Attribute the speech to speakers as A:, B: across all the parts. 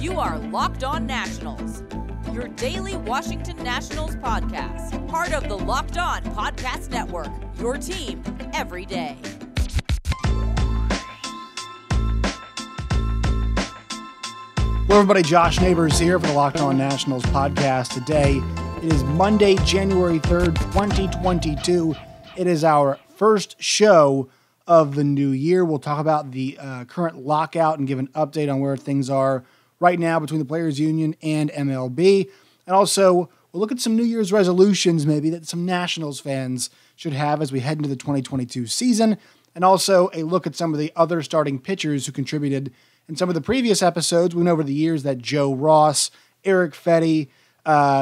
A: You are Locked On Nationals, your daily Washington Nationals podcast, part of the Locked On Podcast Network, your team every day.
B: Hello, everybody. Josh Neighbors here for the Locked On Nationals podcast. Today, it is Monday, January 3rd, 2022. It is our first show of the new year. We'll talk about the current lockout and give an update on where things are right now between the Players Union and MLB. And also, we'll look at some New Year's resolutions maybe that some Nationals fans should have as we head into the 2022 season. And also a look at some of the other starting pitchers who contributed in some of the previous episodes. We went over the years that Joe Ross, Eric Fetty,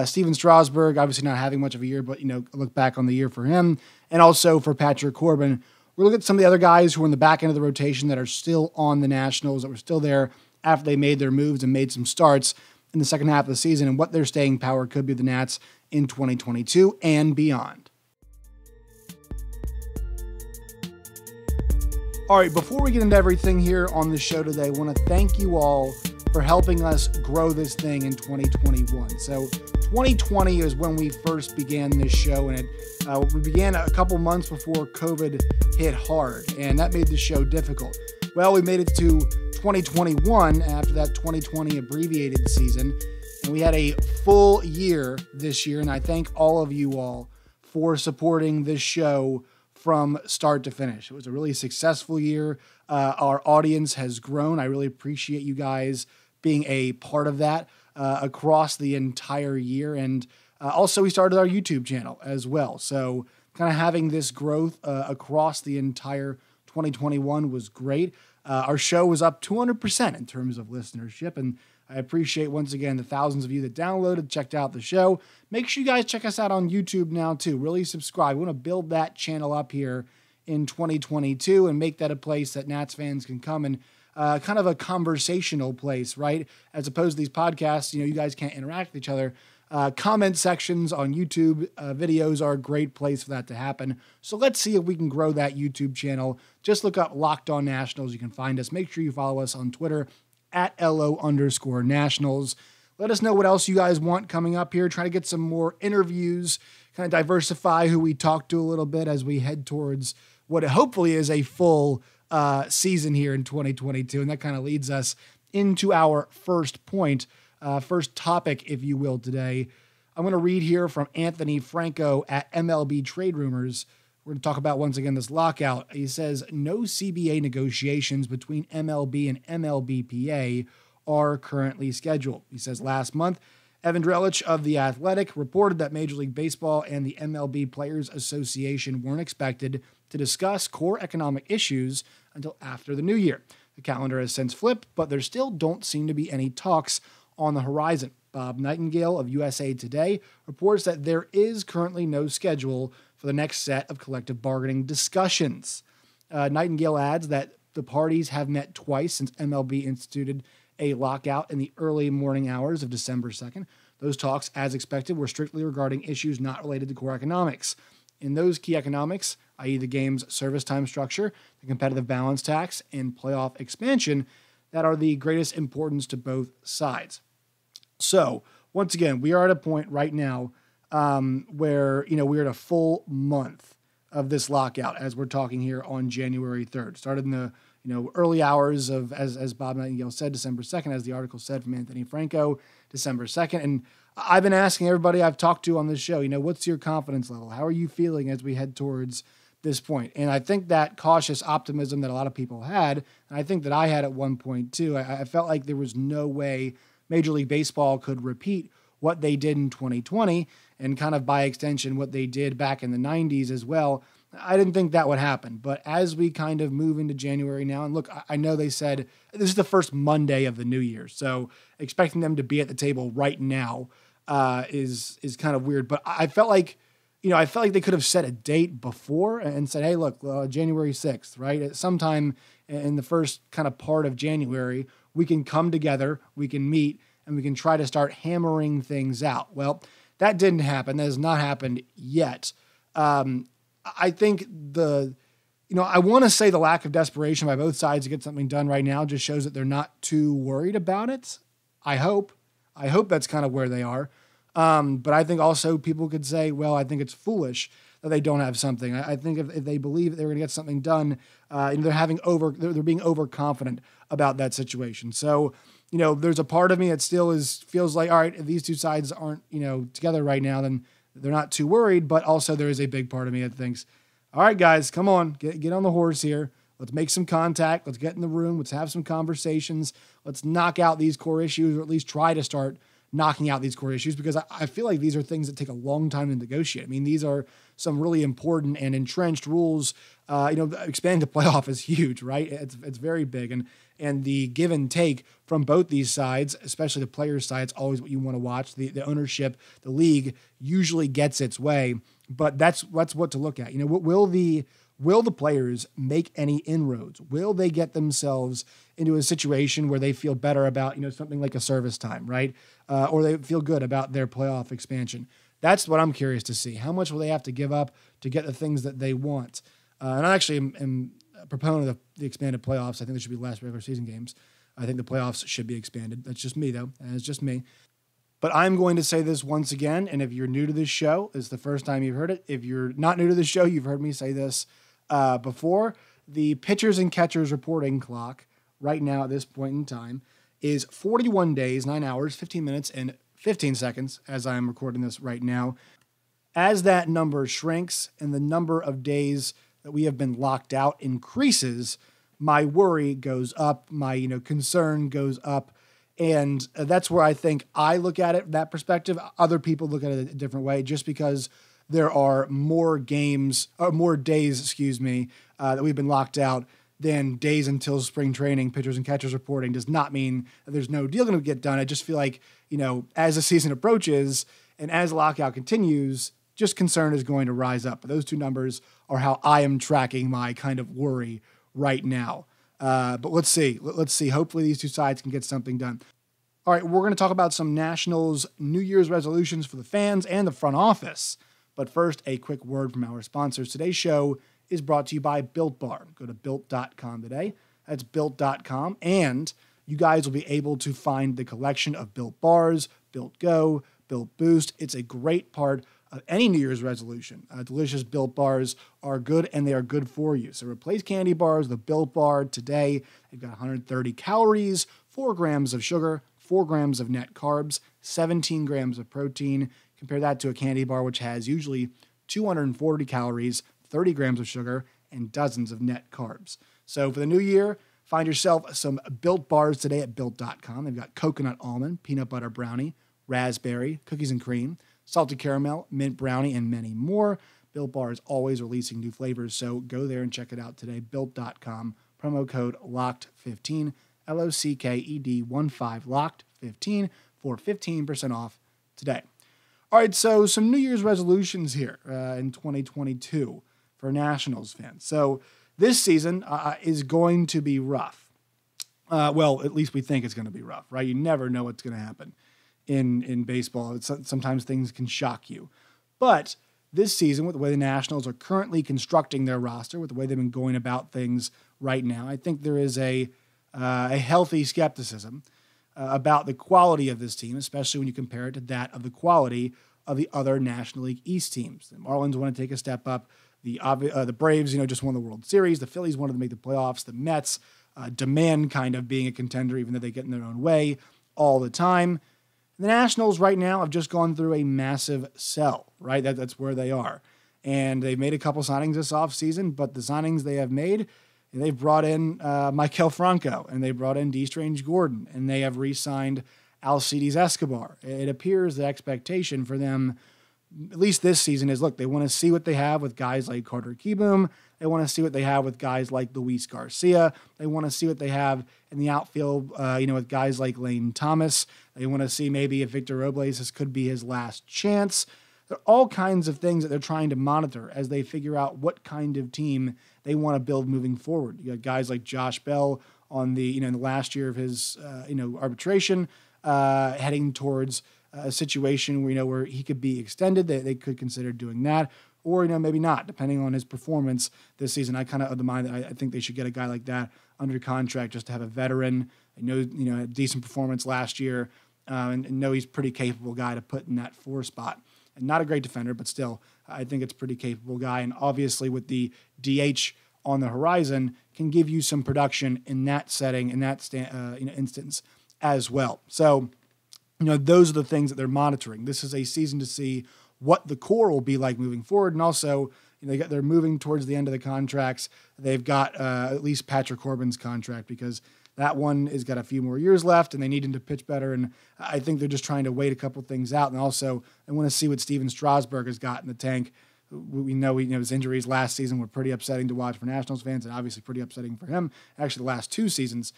B: Steven Strasburg, obviously not having much of a year, but, look back on the year for him. And also for Patrick Corbin. We'll look at some of the other guys who are in the back end of the rotation that are still on the Nationals, that were still there after they made their moves and made some starts in the second half of the season, and what their staying power could be the Nats in 2022 and beyond. All right, before we get into everything here on the show today, I want to thank you all for helping us grow this thing in 2021. So 2020 is when we first began this show, and we began a couple months before COVID hit hard, and that made the show difficult. Well, we made it to 2021 after that 2020 abbreviated season, and we had a full year this year, and I thank all of you all for supporting this show from start to finish. It was a really successful year. Our audience has grown. I really appreciate you guys being a part of that across the entire year, and also we started our YouTube channel as well. So kind of having this growth across the entire 2021 was great. Our show was up 200% in terms of listenership, and I appreciate once again the thousands of you that downloaded, checked out the show. Make sure you guys check us out on YouTube now too. Really subscribe. We want to build that channel up here in 2022 and make that a place that Nats fans can come and kind of a conversational place, right? As opposed to these podcasts, you guys can't interact with each other. Comment sections on YouTube videos are a great place for that to happen. So let's see if we can grow that YouTube channel. Just look up Locked On Nationals. You can find us. Make sure you follow us on Twitter at @LO_Nationals. Let us know what else you guys want coming up here. Try to get some more interviews, kind of diversify who we talk to a little bit as we head towards what hopefully is a full season here in 2022. And that kind of leads us into our first point. First topic, if you will, today. I'm going to read here from Anthony Franco at MLB Trade Rumors. We're going to talk about, once again, this lockout. He says, no CBA negotiations between MLB and MLBPA are currently scheduled. He says last month, Evan Drellich of The Athletic reported that Major League Baseball and the MLB Players Association weren't expected to discuss core economic issues until after the new year. The calendar has since flipped, but there still don't seem to be any talks on the horizon. Bob Nightingale of USA Today reports that there is currently no schedule for the next set of collective bargaining discussions. Nightingale adds that the parties have met twice since MLB instituted a lockout in the early morning hours of December 2nd. Those talks, as expected, were strictly regarding issues not related to core economics. In those key economics, i.e. the game's service time structure, the competitive balance tax, and playoff expansion, that are the greatest importance to both sides. So, once again, we are at a point right now where, we're at a full month of this lockout as we're talking here on January 3rd. Started in the, early hours of, as Bob Nightingale said, December 2nd, as the article said from Anthony Franco, December 2nd. And I've been asking everybody I've talked to on this show, what's your confidence level? How are you feeling as we head towards this point? And I think that cautious optimism that a lot of people had, and I think that I had at one point too, I felt like there was no way Major League Baseball could repeat what they did in 2020 and kind of by extension what they did back in the 90s as well. I didn't think that would happen. But as we kind of move into January now, and look, I know they said this is the first Monday of the new year, so expecting them to be at the table right now is kind of weird. But I felt like, they could have set a date before and said, hey, look, January 6th, right? At sometime in the first kind of part of January, we can come together, we can meet, and we can try to start hammering things out. Well, that didn't happen. That has not happened yet. I think I want to say the lack of desperation by both sides to get something done right now just shows that they're not too worried about it. I hope that's kind of where they are. But I think also people could say, well, I think it's foolish that they don't have something. I think if they believe they're going to get something done, they're being overconfident about that situation. So, there's a part of me that still feels like, all right, if these two sides aren't, together right now, then they're not too worried. But also there is a big part of me that thinks, all right, guys, come on, get on the horse here. Let's make some contact. Let's get in the room. Let's have some conversations. Let's knock out these core issues, or at least try to start knocking out these core issues, because I feel like these are things that take a long time to negotiate. I mean, these are some really important and entrenched rules. Expanding the playoff is huge, right? It's very big. And the give and take from both these sides, especially the players' side, it's always what you want to watch. The ownership, the league usually gets its way, but that's what to look at. Will the players make any inroads? Will they get themselves into a situation where they feel better about, something like a service time, right? Or they feel good about their playoff expansion? That's what I'm curious to see. How much will they have to give up to get the things that they want? And I actually am a proponent of the expanded playoffs. I think there should be less regular season games. I think the playoffs should be expanded. That's just me, though. And it's just me. But I'm going to say this once again, and if you're new to this show, it's the first time you've heard it. If you're not new to this show, you've heard me say this before. The pitchers and catchers reporting clock right now at this point in time is 41 days, 9 hours, 15 minutes, and 15 seconds as I'm recording this right now. As that number shrinks and the number of days that we have been locked out increases, my worry goes up, my concern goes up, and that's where I think I look at it, that perspective. Other people look at it a different way, just because there are more days, that we've been locked out than days until spring training. Pitchers and catchers reporting does not mean that there's no deal going to get done. I just feel like, as the season approaches and as lockout continues, just concern is going to rise up. But those two numbers are how I am tracking my kind of worry right now. But let's see. Hopefully these two sides can get something done. All right, we're going to talk about some Nationals New Year's resolutions for the fans and the front office. But first, a quick word from our sponsors. Today's show is brought to you by Built Bar. Go to Built.com today. That's Built.com. And you guys will be able to find the collection of Built Bars, Built Go, Built Boost. It's a great part of any New Year's resolution. Delicious Built Bars are good, and they are good for you. So replace candy bars with a Built Bar today. They've got 130 calories, 4 grams of sugar, 4 grams of net carbs, 17 grams of protein. Compare that to a candy bar, which has usually 240 calories, 30 grams of sugar, and dozens of net carbs. So for the new year, find yourself some Built Bars today at Built.com. They've got coconut almond, peanut butter brownie, raspberry, cookies and cream, salted caramel, mint brownie, and many more. Built Bar is always releasing new flavors, so go there and check it out today. Built.com, promo code LOCKED15, LOCKED15, LOCKED15 for 15% off today. All right, so some New Year's resolutions here in 2022 for Nationals fans. So this season is going to be rough. Well, at least we think it's going to be rough, right? You never know what's going to happen in baseball. Sometimes things can shock you. But this season, with the way the Nationals are currently constructing their roster, with the way they've been going about things right now, I think there is a healthy skepticism about the quality of this team, especially when you compare it to that of the quality of the other National League East teams. The Marlins want to take a step up. The Braves, just won the World Series. The Phillies wanted to make the playoffs. The Mets demand kind of being a contender, even though they get in their own way all the time. The Nationals right now have just gone through a massive sell, right? That's where they are. And they've made a couple signings this offseason, but the signings they have made, they've brought in Maikel Franco, and they brought in D. Strange Gordon, and they have re-signed Alcides Escobar. It appears the expectation for them, at least this season, is, look, they want to see what they have with guys like Carter Kieboom. They want to see what they have with guys like Luis Garcia. They want to see what they have in the outfield, with guys like Lane Thomas. They want to see maybe if Victor Robles, this could be his last chance. There are all kinds of things that they're trying to monitor as they figure out what kind of team they want to build moving forward. You got guys like Josh Bell on the, in the last year of his, arbitration, heading towards a situation where, where he could be extended. They could consider doing that, or, maybe not, depending on his performance this season. I kind of of the mind that I think they should get a guy like that under contract just to have a veteran. I know, a decent performance last year, and know he's a pretty capable guy to put in that 4 spot. And not a great defender, but still, I think it's a pretty capable guy. And obviously with the DH on the horizon, can give you some production in that setting, in that instance as well. So, those are the things that they're monitoring. This is a season to see what the core will be like moving forward. And also, they're moving towards the end of the contracts. They've got at least Patrick Corbin's contract, because that one has got a few more years left, and they need him to pitch better. And I think they're just trying to wait a couple things out. And also, I want to see what Steven Strasburg has got in the tank. We know his injuries last season were pretty upsetting to watch for Nationals fans, and obviously pretty upsetting for him, actually the last 2 seasons.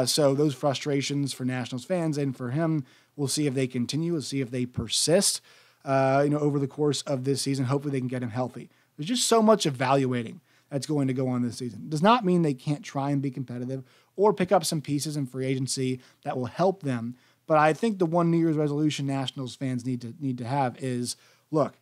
B: So those frustrations for Nationals fans and for him, we'll see if they continue. We'll see if they persist, over the course of this season. Hopefully they can get him healthy. There's just so much evaluating that's going to go on this season. It does not mean they can't try and be competitive or pick up some pieces in free agency that will help them. But I think the one New Year's resolution Nationals fans need to have is, look,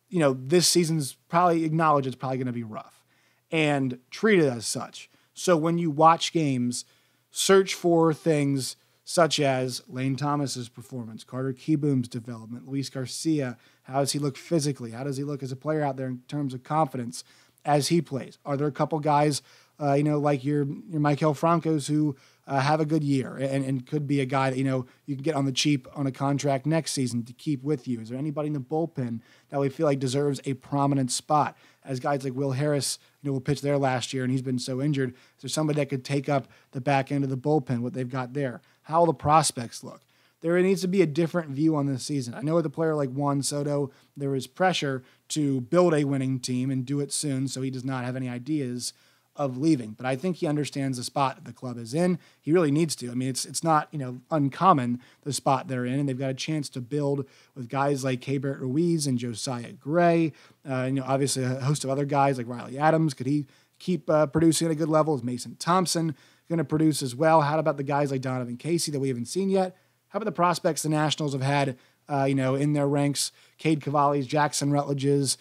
B: this season's probably acknowledge it's probably going to be rough, and treat it as such. So when you watch games, search for things such as Lane Thomas's performance, Carter Kieboom's development, Luis Garcia, how does he look physically? How does he look as a player out there in terms of confidence as he plays? Are there a couple guys, like your Maikel Francos who have a good year and could be a guy that, you can get on the cheap on a contract next season to keep with you? Is there anybody in the bullpen that we feel like deserves a prominent spot? As guys like Will Harris, will pitch there last year and he's been so injured. Is there somebody that could take up the back end of the bullpen, what they've got there? How will the prospects look? There needs to be a different view on this season. I know with a player like Juan Soto, there is pressure to build a winning team and do it soon, so he does not have any ideas of leaving. But I think he understands the spot that the club is in. He really needs to. I mean, it's not, uncommon, the spot they're in, and they've got a chance to build with guys like Keibert Ruiz and Josiah Gray. Obviously a host of other guys like Riley Adams. Could he keep producing at a good level? Is Mason Thompson going to produce as well? How about the guys like Donovan Casey that we haven't seen yet? How about the prospects the Nationals have had, in their ranks? Cade Cavalli's, Jackson Rutledge's,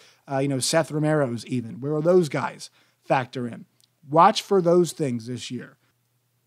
B: Seth Romero's even. Where are those guys factor in? Watch for those things this year.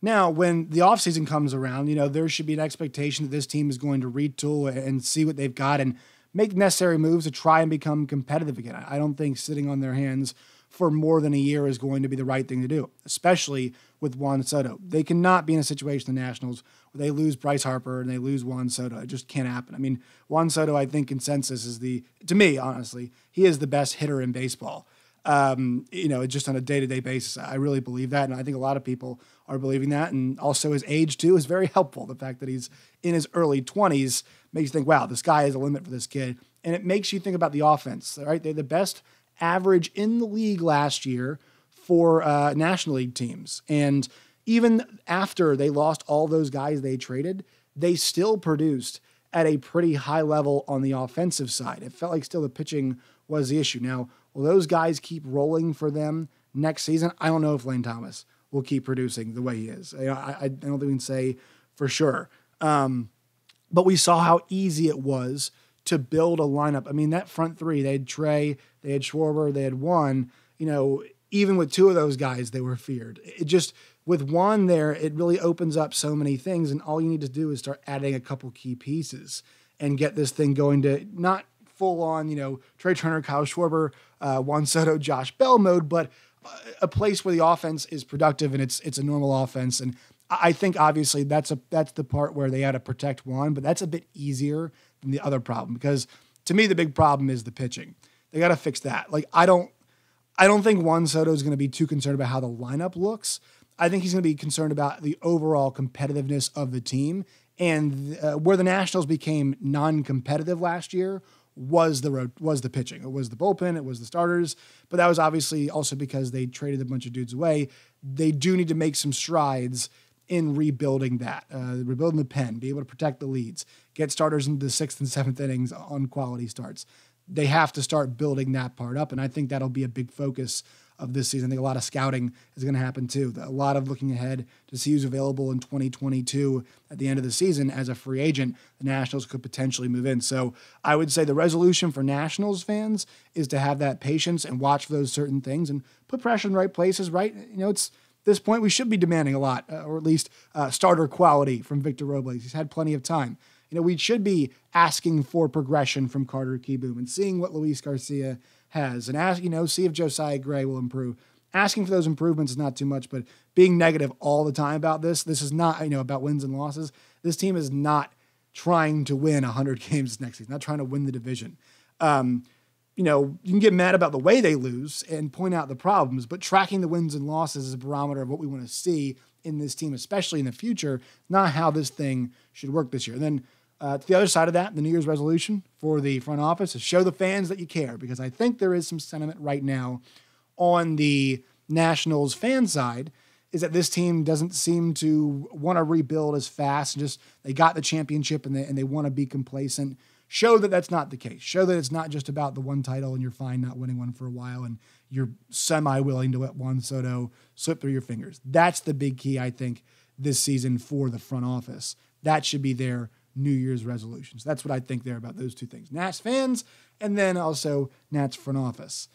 B: Now, when the offseason comes around, there should be an expectation that this team is going to retool and see what they've got and make necessary moves to try and become competitive again. I don't think sitting on their hands for more than a year is going to be the right thing to do, especially with Juan Soto. They cannot be in a situation, the Nationals, where they lose Bryce Harper and they lose Juan Soto. It just can't happen. I mean, Juan Soto, I think consensus is to me, honestly, he is the best hitter in baseball. Just on a day-to-day basis. I really believe that, and I think a lot of people are believing that, and also his age, too, is very helpful. The fact that he's in his early 20s makes you think, wow, the sky is a limit for this kid, and it makes you think about the offense, right? They're the best average in the league last year for National League teams, and even after they lost all those guys they traded, they still produced at a pretty high level on the offensive side. It felt like still the pitching was the issue. Now, will those guys keep rolling for them next season? I don't know if Lane Thomas will keep producing the way he is. I don't think we can say for sure. But we saw how easy it was to build a lineup. I mean, that front three, they had Trey, they had Schwarber, they had Juan. Even with 2 of those guys, they were feared. It just, with Juan there, it really opens up so many things, and all you need to do is start adding a couple key pieces and get this thing going to not full on, Trey Turner, Kyle Schwarber, Juan Soto, Josh Bell mode, but a place where the offense is productive and it's a normal offense. And I think obviously that's the part where they had to protect Juan, but that's a bit easier than the other problem, because to me, the big problem is the pitching. They got to fix that. Like, I don't think Juan Soto is going to be too concerned about how the lineup looks. I think he's going to be concerned about the overall competitiveness of the team, and where the Nationals became non-competitive last year was the pitching. It was the bullpen, it was the starters, but that was obviously also because they traded a bunch of dudes away. They do need to make some strides in rebuilding that, rebuilding the pen, be able to protect the leads, get starters into the 6th and 7th innings on quality starts. They have to start building that part up, and I think that'll be a big focus of this season. I think a lot of scouting is going to happen too. A lot of looking ahead to see who's available in 2022 at the end of the season as a free agent. The Nationals could potentially move in. So I would say the resolution for Nationals fans is to have that patience and watch for those certain things and put pressure in the right places, right? this point, we should be demanding a lot, or at least starter quality from Victor Robles. He's had plenty of time. We should be asking for progression from Carter Kieboom and seeing what Luis Garcia has and see if Josiah Gray will improve. Asking for those improvements is not too much, but being negative all the time about this is not, about wins and losses. This team is not trying to win 100 games next season, not trying to win the division. You can get mad about the way they lose and point out the problems, but tracking the wins and losses is a barometer of what we want to see in this team, especially in the future, not how this thing should work this year. And then to the other side of that, the New Year's resolution for the front office is show the fans that you care, because I think there is some sentiment right now on the Nationals fan side is that this team doesn't seem to want to rebuild as fast. Just they got the championship and they want to be complacent. Show that that's not the case. Show that it's not just about the one title and you're fine not winning one for a while and you're semi-willing to let Juan Soto slip through your fingers. That's the big key, I think, this season for the front office. That should be their New Year's resolutions. That's what I think there about those two things. Nats fans and then also Nats front office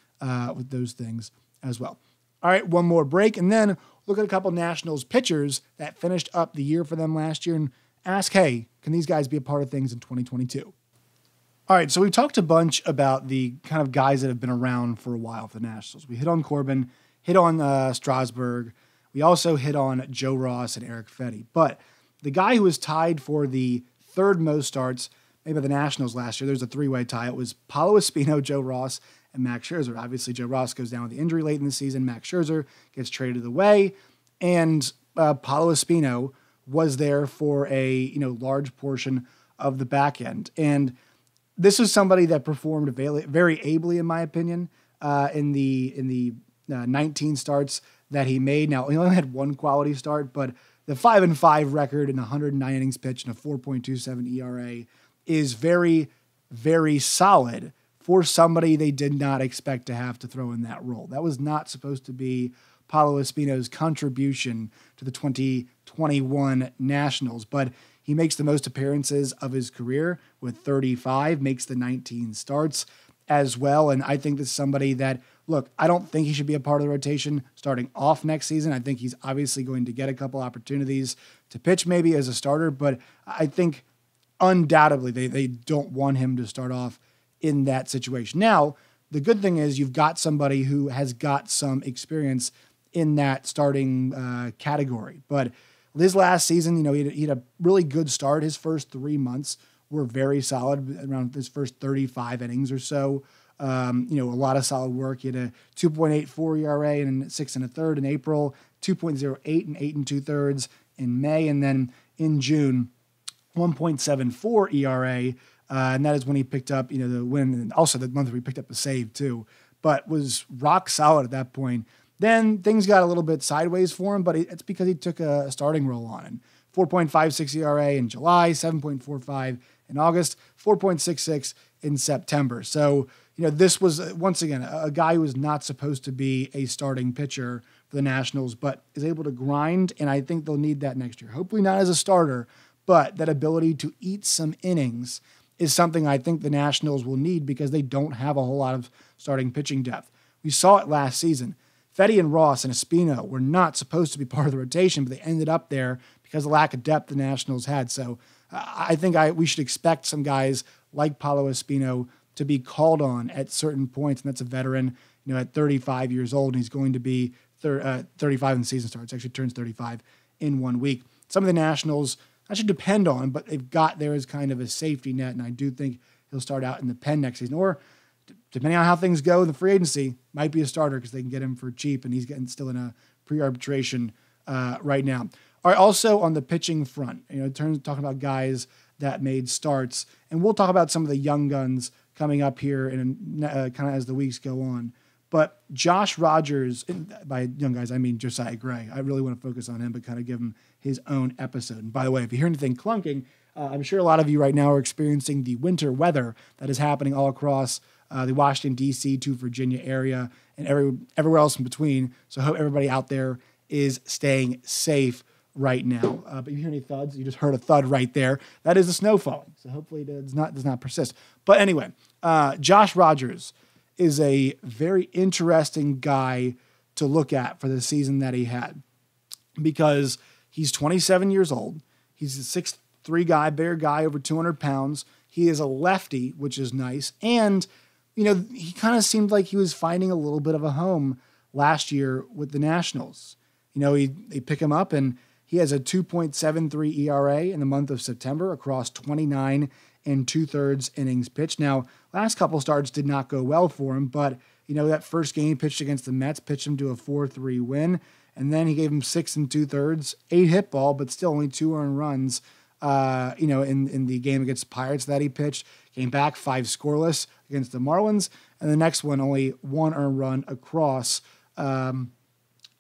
B: with those things as well. All right, one more break and then look at a couple Nationals pitchers that finished up the year for them last year and ask, hey, can these guys be a part of things in 2022? All right, so we talked a bunch about the kind of guys that have been around for a while for the Nationals. We hit on Corbin, hit on Strasburg. We also hit on Joe Ross and Eric Fedde. But the guy who was tied for the third most starts, maybe by the Nationals last year, there's a three-way tie. It was Paulo Espino, Joe Ross, and Max Scherzer. Obviously, Joe Ross goes down with the injury late in the season. Max Scherzer gets traded away. And Paulo Espino was there for a large portion of the back end. And this was somebody that performed very ably, in my opinion, in the 19 starts that he made. Now, he only had one quality start, but the 5-5 record and 109 innings pitched and a 4.27 ERA is very, very solid for somebody they did not expect to have to throw in that role. That was not supposed to be Paulo Espino's contribution to the 2021 Nationals, but he makes the most appearances of his career with 35, makes the 19 starts as well. And I think this is somebody that, look, I don't think he should be a part of the rotation starting off next season. I think he's obviously going to get a couple opportunities to pitch maybe as a starter, but I think undoubtedly they don't want him to start off in that situation. Now, the good thing is you've got somebody who has got some experience in that starting category. But this last season, he had a really good start. His first 3 months were very solid, around his first 35 innings or so. A lot of solid work. He had a 2.84 ERA and 6 1/3 in April, 2.08 and 8 2/3 in May, and then in June, 1.74 ERA. And that is when he picked up, the win, and also the month where he picked up a save too, but was rock solid at that point. Then things got a little bit sideways for him, but it's because he took a starting role on it. 4.56 ERA in July, 7.45 in August, 4.66 in September. So, this was, once again, a guy who was not supposed to be a starting pitcher for the Nationals, but is able to grind, and I think they'll need that next year. Hopefully not as a starter, but that ability to eat some innings is something I think the Nationals will need because they don't have a whole lot of starting pitching depth. We saw it last season. Fedde and Ross and Espino were not supposed to be part of the rotation, but they ended up there because of the lack of depth the Nationals had. So I think we should expect some guys like Paulo Espino to be called on at certain points, and that's a veteran, at 35 years old, and he's going to be 35 in the season starts. Actually turns 35 in 1 week. Some of the Nationals I should depend on, but they've got there as kind of a safety net, and I do think he'll start out in the pen next season, or depending on how things go in the free agency, might be a starter because they can get him for cheap, and he's still in a pre-arbitration right now. All right, also on the pitching front, talking about guys that made starts, and we'll talk about some of the young guns coming up here and kind of as the weeks go on. But Josh Rogers, by young guys, I mean Josiah Gray. I really want to focus on him, but kind of give him his own episode. And by the way, if you hear anything clunking, I'm sure a lot of you right now are experiencing the winter weather that is happening all across the Washington, D.C. to Virginia area and everywhere else in between. So I hope everybody out there is staying safe right now. But you hear any thuds? You just heard a thud right there. That is the snow falling. So hopefully it does not persist. But anyway, Josh Rogers is a very interesting guy to look at for the season that he had. because he's 27 years old. He's a 6'3" guy, bigger guy, over 200 pounds. He is a lefty, which is nice. And, he kind of seemed like he was finding a little bit of a home last year with the Nationals. They pick him up, and he has a 2.73 ERA in the month of September across 29 and 2/3 innings pitched. Now, last couple starts did not go well for him, but, that first game he pitched against the Mets pitched him to a 4-3 win. And then he gave him 6 2/3, 8 hit ball, but still only 2 earned runs, in the game against the Pirates that he pitched. Came back 5 scoreless against the Marlins. And the next one, only 1 earned run across 7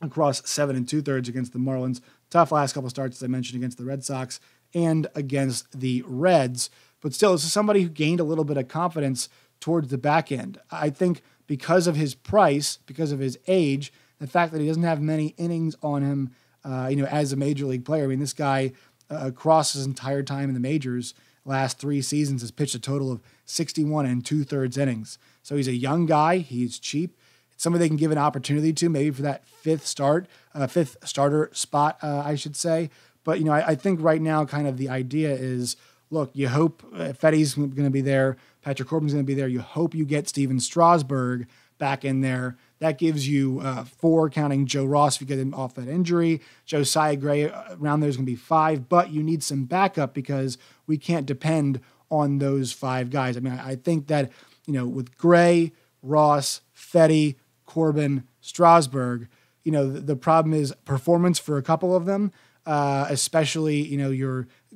B: 2/3 against the Marlins. Tough last couple starts, as I mentioned, against the Red Sox and against the Reds. But still, this is somebody who gained a little bit of confidence towards the back end. I think because of his price, because of his age, the fact that he doesn't have many innings on him, as a major league player. I mean, this guy, across his entire time in the majors, last 3 seasons, has pitched a total of 61 2/3 innings. So he's a young guy. He's cheap. It's somebody they can give an opportunity to, maybe for that fifth starter spot, I should say. But, I think right now kind of the idea is, look, you hope Fetty's going to be there, Patrick Corbin's going to be there. You hope you get Steven Strasburg back in there. That gives you 4, counting Joe Ross if you get him off that injury. Josiah Gray around there is going to be 5, but you need some backup because we can't depend on those 5 guys. I mean, I think that, with Gray, Ross, Fetty, Corbin, Strasburg, the problem is performance for a couple of them, especially,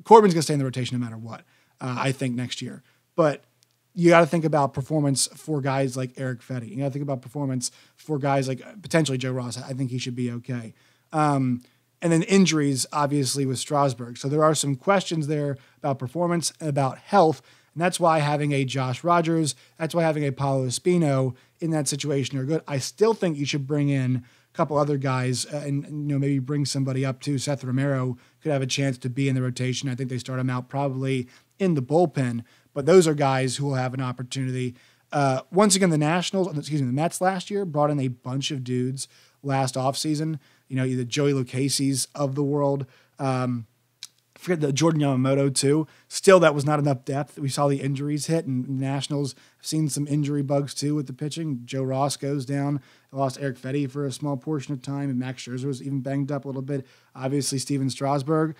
B: Corbin's going to stay in the rotation no matter what, I think, next year. But you got to think about performance for guys like Eric Fetty. You got to think about performance for guys like potentially Joe Ross. I think he should be okay. And then injuries, obviously, with Strasburg. So there are some questions there about performance and about health. And that's why having a Josh Rogers, that's why having a Paulo Espino in that situation are good. I still think you should bring in a couple other guys and maybe bring somebody up too. Seth Romero could have a chance to be in the rotation. I think they start him out probably in the bullpen. But those are guys who will have an opportunity. Once again, the Mets last year brought in a bunch of dudes last offseason. Either Joey Lucchese's of the world. Forget the Jordan Yamamoto too. Still, that was not enough depth. We saw the injuries hit, and the Nationals have seen some injury bugs too with the pitching. Joe Ross goes down. They lost Eric Fetty for a small portion of time, and Max Scherzer was even banged up a little bit. Obviously, Steven Strasburg.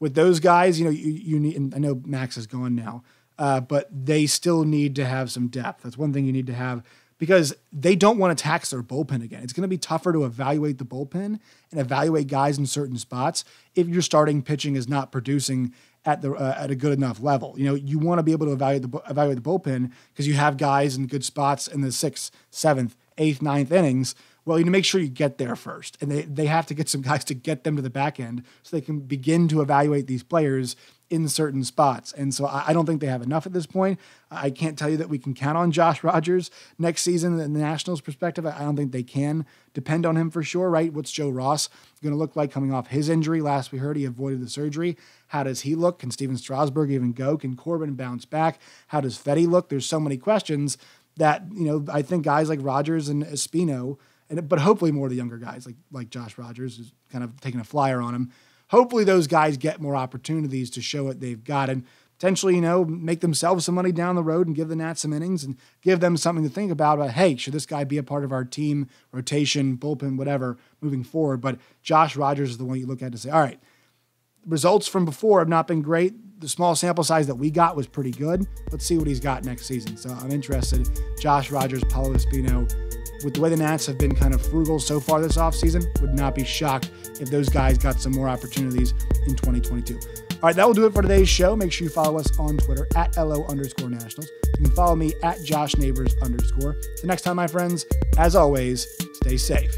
B: With those guys, you need. And I know Max is gone now. But they still need to have some depth. That's one thing you need to have because they don't want to tax their bullpen again. It's going to be tougher to evaluate the bullpen and evaluate guys in certain spots if your starting pitching is not producing at a good enough level. You want to be able to evaluate the bullpen because you have guys in good spots in the 6th, 7th, 8th, 9th innings. Well, you need to make sure you get there first. And they have to get some guys to get them to the back end so they can begin to evaluate these players in certain spots. And so I don't think they have enough at this point. I can't tell you that we can count on Josh Rogers next season in the Nationals' perspective. I don't think they can depend on him for sure, right? What's Joe Ross going to look like coming off his injury? Last we heard, he avoided the surgery. How does he look? Can Steven Strasburg even go? Can Corbin bounce back? How does Fetty look? There's so many questions that, I think guys like Rogers and Espino, but hopefully more of the younger guys like Josh Rogers is kind of taking a flyer on him. Hopefully those guys get more opportunities to show what they've got and potentially, make themselves some money down the road and give the Nats some innings and give them something to think about, hey, should this guy be a part of our team, rotation, bullpen, whatever, moving forward? But Josh Rogers is the one you look at to say, all right, results from before have not been great. The small sample size that we got was pretty good. Let's see what he's got next season. So I'm interested. Josh Rogers, Paulo Espino. With the way the Nats have been kind of frugal so far this offseason, would not be shocked if those guys got some more opportunities in 2022. All right, that will do it for today's show. Make sure you follow us on Twitter at @LO_Nationals. You can follow me at JoshNeighbors_. Till next time, my friends, as always, stay safe.